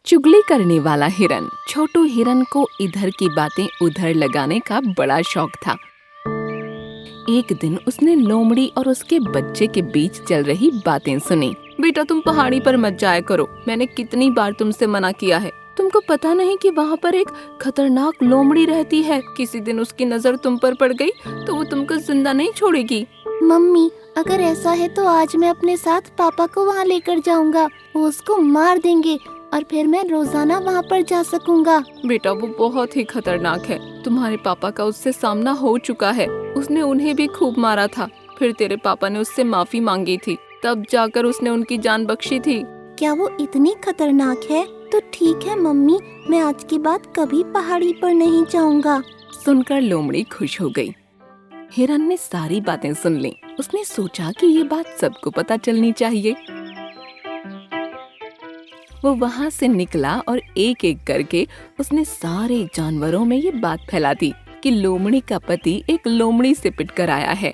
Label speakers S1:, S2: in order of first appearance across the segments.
S1: चुगली करने वाला हिरन। छोटू हिरन को इधर की बातें उधर लगाने का बड़ा शौक था। एक दिन उसने लोमड़ी और उसके बच्चे के बीच चल रही बातें सुनी। बेटा, तुम पहाड़ी पर मत जाया करो। मैंने कितनी बार तुमसे मना किया है। तुमको पता नहीं कि वहाँ पर एक खतरनाक लोमड़ी रहती है। किसी दिन उसकी नजर तुम पर पड़ गई तो वो तुमको जिंदा नहीं छोड़ेगी।
S2: मम्मी, अगर ऐसा है तो आज मैं अपने साथ पापा को वहाँ लेकर जाऊंगा। वो उसको मार देंगे और फिर मैं रोजाना वहाँ पर जा सकूंगा।
S1: बेटा, वो बहुत ही खतरनाक है। तुम्हारे पापा का उससे सामना हो चुका है। उसने उन्हें भी खूब मारा था। फिर तेरे पापा ने उससे माफी मांगी थी, तब जाकर उसने उनकी जान बख्शी थी।
S2: क्या वो इतनी खतरनाक है? तो ठीक है मम्मी, मैं आज के बाद कभी पहाड़ी पर नहीं जाऊंगा।
S1: सुनकर लोमड़ी खुश हो गई। हिरन ने सारी बातें सुन ली। उसने सोचा कि ये बात सबको पता चलनी चाहिए। वो वहाँ से निकला और एक एक करके उसने सारे जानवरों में ये बात फैला दी कि लोमड़ी का पति एक लोमड़ी से पिटकर आया है।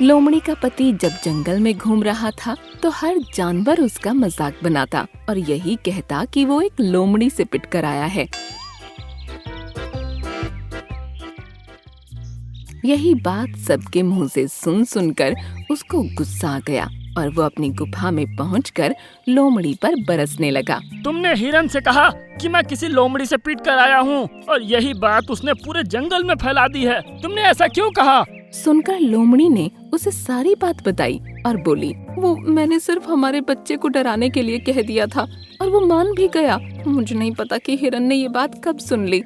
S1: लोमड़ी का पति जब जंगल में घूम रहा था तो हर जानवर उसका मजाक बनाता और यही कहता कि वो एक लोमड़ी से पिटकर आया है। यही बात सबके मुंह से सुन सुनकर उसको गुस्सा आ गया और वो अपनी गुफा में पहुंचकर लोमड़ी पर बरसने लगा।
S3: तुमने हिरन से कहा कि मैं किसी लोमड़ी से पीट कर आया हूँ और यही बात उसने पूरे जंगल में फैला दी है। तुमने ऐसा क्यों कहा?
S1: सुनकर लोमड़ी ने उसे सारी बात बताई और बोली, वो मैंने सिर्फ हमारे बच्चे को डराने के लिए कह दिया था और वो मान भी गया। मुझे नहीं पता कि हिरन ने ये बात कब सुन ली।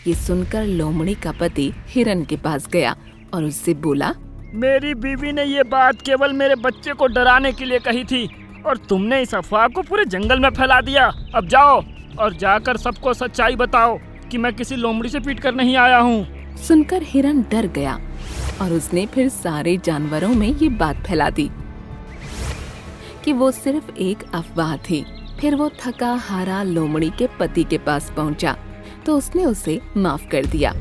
S1: ये सुनकर लोमड़ी का पति हिरन के पास गया और उससे बोला,
S3: मेरी बीवी ने ये बात केवल मेरे बच्चे को डराने के लिए कही थी और तुमने इस अफवाह को पूरे जंगल में फैला दिया। अब जाओ और जाकर सबको सच्चाई बताओ कि मैं किसी लोमड़ी से पीट कर नहीं आया हूँ।
S1: सुनकर हिरन डर गया और उसने फिर सारे जानवरों में ये बात फैला दी कि वो सिर्फ एक अफवाह थी। फिर वो थका हारा लोमड़ी के पति के पास पहुंचा तो उसने उसे माफ कर दिया।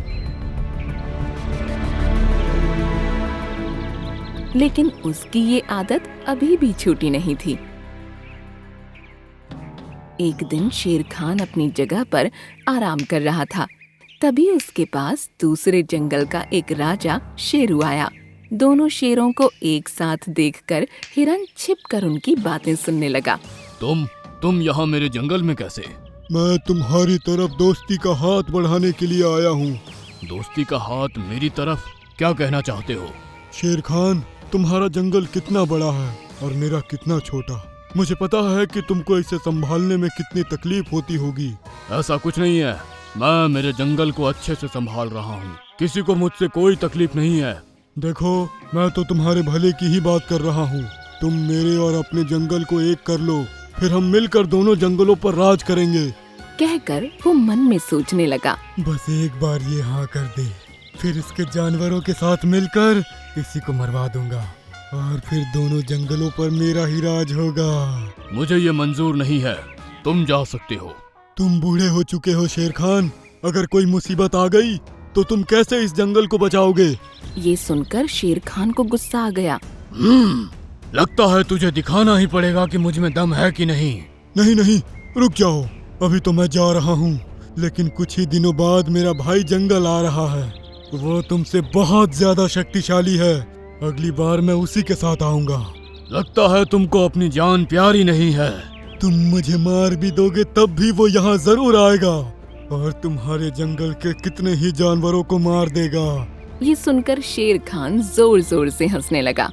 S1: लेकिन उसकी ये आदत अभी भी छूटी नहीं थी। एक दिन शेर खान अपनी जगह पर आराम कर रहा था। तभी उसके पास दूसरे जंगल का एक राजा शेरू आया। दोनों शेरों को एक साथ देखकर हिरन छिपकर उनकी बातें सुनने लगा।
S4: तुम यहाँ मेरे जंगल में कैसे?
S5: मैं तुम्हारी तरफ दोस्ती का हाथ बढ़ाने के लिए आया हूँ।
S4: दोस्ती का हाथ मेरी तरफ? क्या कहना चाहते हो?
S5: शेर खान, तुम्हारा जंगल कितना बड़ा है और मेरा कितना छोटा। मुझे पता है कि तुमको इसे संभालने में कितनी तकलीफ होती होगी।
S4: ऐसा कुछ नहीं है। मैं मेरे जंगल को अच्छे से संभाल रहा हूँ। किसी को मुझसे कोई तकलीफ नहीं है।
S5: देखो, मैं तो तुम्हारे भले की ही बात कर रहा हूँ। तुम मेरे और अपने जंगल को एक कर लो, फिर हम मिलकर दोनों जंगलों पर राज करेंगे।
S1: कहकर वो मन में सोचने लगा,
S5: बस एक बार ये हाँ कर दे, फिर इसके जानवरों के साथ मिलकर इसी को मरवा दूंगा और फिर दोनों जंगलों पर मेरा ही राज होगा।
S4: मुझे ये मंजूर नहीं है। तुम जा सकते हो।
S5: तुम बूढ़े हो चुके हो शेर खान। अगर कोई मुसीबत आ गई तो तुम कैसे इस जंगल को बचाओगे?
S1: ये सुनकर शेर खान को गुस्सा आ गया।
S4: लगता है तुझे दिखाना ही पड़ेगा कि मुझ में दम है कि नहीं।
S5: नहीं, रुक जाओ। अभी तो मैं जा रहा हूँ, लेकिन कुछ ही दिनों बाद मेरा भाई जंगल आ रहा है। वो तुमसे बहुत ज्यादा शक्तिशाली है। अगली बार मैं उसी के साथ आऊंगा।
S4: लगता है तुमको अपनी जान प्यारी नहीं है।
S5: तुम मुझे मार भी दोगे तब भी वो यहाँ जरूर आएगा और तुम्हारे जंगल के कितने ही जानवरों को मार देगा।
S1: ये सुनकर शेर खान जोर जोर से हंसने लगा।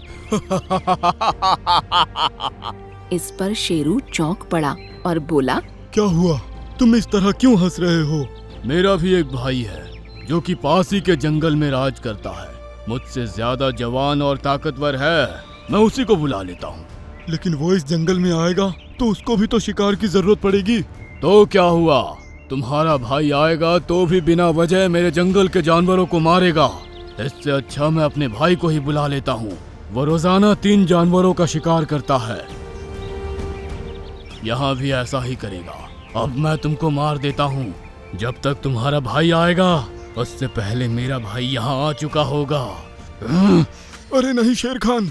S1: इस पर शेरू चौंक पड़ा और बोला,
S5: क्या हुआ? तुम इस तरह क्यों हंस रहे हो?
S4: मेरा भी एक भाई है जो कि पास ही के जंगल में राज करता है। मुझसे ज्यादा जवान और ताकतवर है। मैं उसी को बुला लेता हूँ।
S5: लेकिन वो इस जंगल में आएगा तो उसको भी तो शिकार की जरूरत पड़ेगी।
S4: तो क्या हुआ? तुम्हारा भाई आएगा तो भी बिना वजह मेरे जंगल के जानवरों को मारेगा। इससे अच्छा मैं अपने भाई को ही बुला लेता हूँ। वो रोजाना 3 जानवरों का शिकार करता है। यहाँ भी ऐसा ही करेगा। अब मैं तुमको मार देता हूँ। जब तक तुम्हारा भाई आएगा उससे पहले मेरा भाई यहाँ आ चुका होगा।
S5: अरे नहीं शेर खान,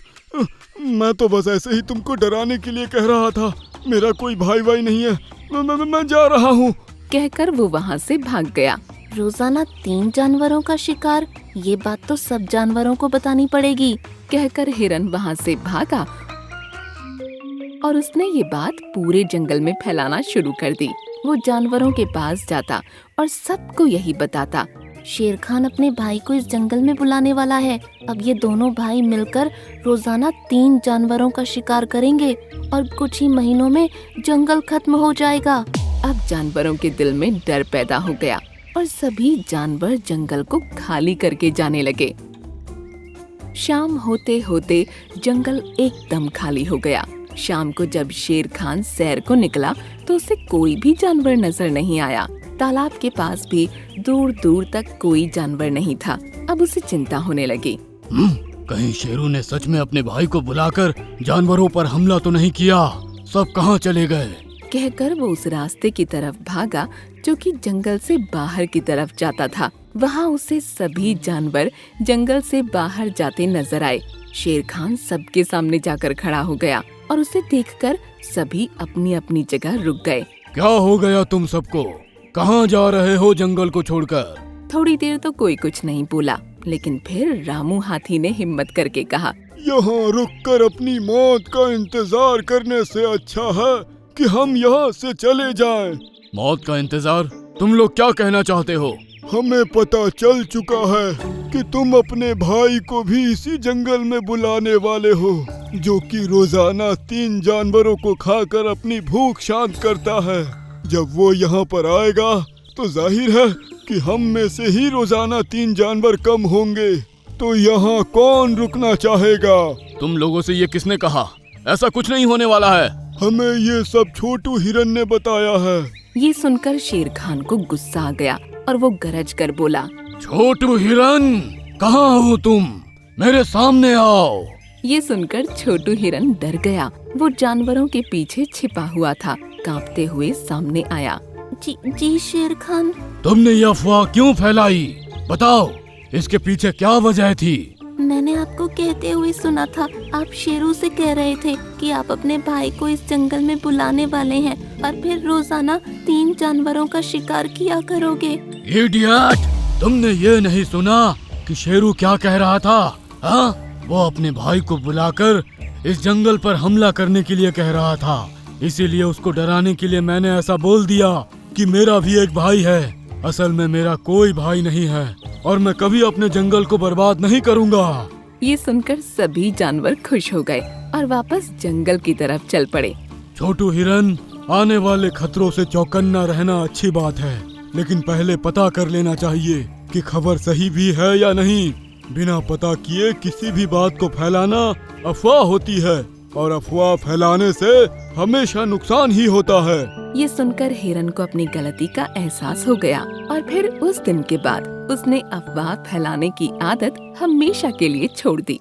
S5: मैं तो बस ऐसे ही तुमको डराने के लिए कह रहा था। मेरा कोई भाई भाई नहीं है। मैं जा रहा हूँ।
S1: कहकर वो वहाँ से भाग गया।
S2: रोजाना 3 जानवरों का शिकार, ये बात तो सब जानवरों को बतानी पड़ेगी।
S1: कहकर हिरन वहाँ से भागा और उसने ये बात पूरे जंगल में फैलाना शुरू कर दी। वो जानवरों के पास जाता और सबको यही बताता।
S2: शेर खान अपने भाई को इस जंगल में बुलाने वाला है। अब ये दोनों भाई मिलकर रोजाना 3 जानवरों का शिकार करेंगे और कुछ ही महीनों में जंगल खत्म हो जाएगा।
S1: अब जानवरों के दिल में डर पैदा हो गया और सभी जानवर जंगल को खाली करके जाने लगे। शाम होते होते जंगल एकदम खाली हो गया। शाम को जब शेर खान सैर को निकला तो उसे कोई भी जानवर नजर नहीं आया। तालाब के पास भी दूर दूर तक कोई जानवर नहीं था। अब उसे चिंता होने लगी।
S4: कहीं शेरू ने सच में अपने भाई को बुलाकर जानवरों पर हमला तो नहीं किया? सब कहाँ चले गए?
S1: कहकर वो उस रास्ते की तरफ भागा जो कि जंगल से बाहर की तरफ जाता था। वहाँ उसे सभी जानवर जंगल से बाहर जाते नजर आए। शेर खान सबके सामने जाकर खड़ा हो गया और उसे देखकर सभी अपनी अपनी जगह रुक गए।
S4: क्या हो गया तुम सबको? कहाँ जा रहे हो जंगल को छोड़कर?
S1: थोड़ी देर तो कोई कुछ नहीं बोला, लेकिन फिर रामू हाथी ने हिम्मत करके कहा,
S5: यहाँ रुककर अपनी मौत का इंतजार करने से अच्छा है कि हम यहाँ से चले जाएं।
S4: मौत का इंतजार? तुम लोग क्या कहना चाहते हो?
S5: हमें पता चल चुका है कि तुम अपने भाई को भी इसी जंगल में बुलाने वाले हो, जो कि रोजाना 3 जानवरों को खाकर अपनी भूख शांत करता है। जब वो यहाँ पर आएगा तो जाहिर है कि हम में से ही रोजाना 3 जानवर कम होंगे। तो यहाँ कौन रुकना चाहेगा?
S4: तुम लोगों से ये किसने कहा? ऐसा कुछ नहीं होने वाला है।
S5: हमें ये सब छोटू हिरन ने बताया है।
S1: ये सुनकर शेर खान को गुस्सा आ गया और वो गरज कर बोला,
S4: छोटू हिरन, कहाँ हो तुम? मेरे सामने आओ।
S1: ये सुनकर छोटू हिरन डर गया। वो जानवरों के पीछे छिपा हुआ था। कांपते हुए सामने आया।
S2: जी शेर खान।
S4: तुमने ये अफवाह क्यों फैलाई? बताओ, इसके पीछे क्या वजह थी?
S2: मैंने आपको कहते हुए सुना था। आप शेरू से कह रहे थे कि आप अपने भाई को इस जंगल में बुलाने वाले हैं और फिर रोजाना 3 जानवरों का शिकार किया करोगे।
S4: इडियट! तुमने ये नहीं सुना कि शेरू क्या कह रहा था? हाँ, वो अपने भाई को बुलाकर इस जंगल पर हमला करने के लिए कह रहा था। इसीलिए उसको डराने के लिए मैंने ऐसा बोल दिया कि मेरा भी एक भाई है। असल में मेरा कोई भाई नहीं है और मैं कभी अपने जंगल को बर्बाद नहीं करूँगा।
S1: ये सुनकर सभी जानवर खुश हो गए और वापस जंगल की तरफ चल पड़े।
S5: छोटू हिरन, आने वाले खतरों से चौकन्ना रहना अच्छी बात है, लेकिन पहले पता कर लेना चाहिए कि खबर सही भी है या नहीं। बिना पता किए किसी भी बात को फैलाना अफवाह होती है और अफवाह फैलाने से हमेशा नुकसान ही होता है।
S1: ये सुनकर हिरन को अपनी गलती का एहसास हो गया और फिर उस दिन के बाद उसने अफवाह फैलाने की आदत हमेशा के लिए छोड़ दी।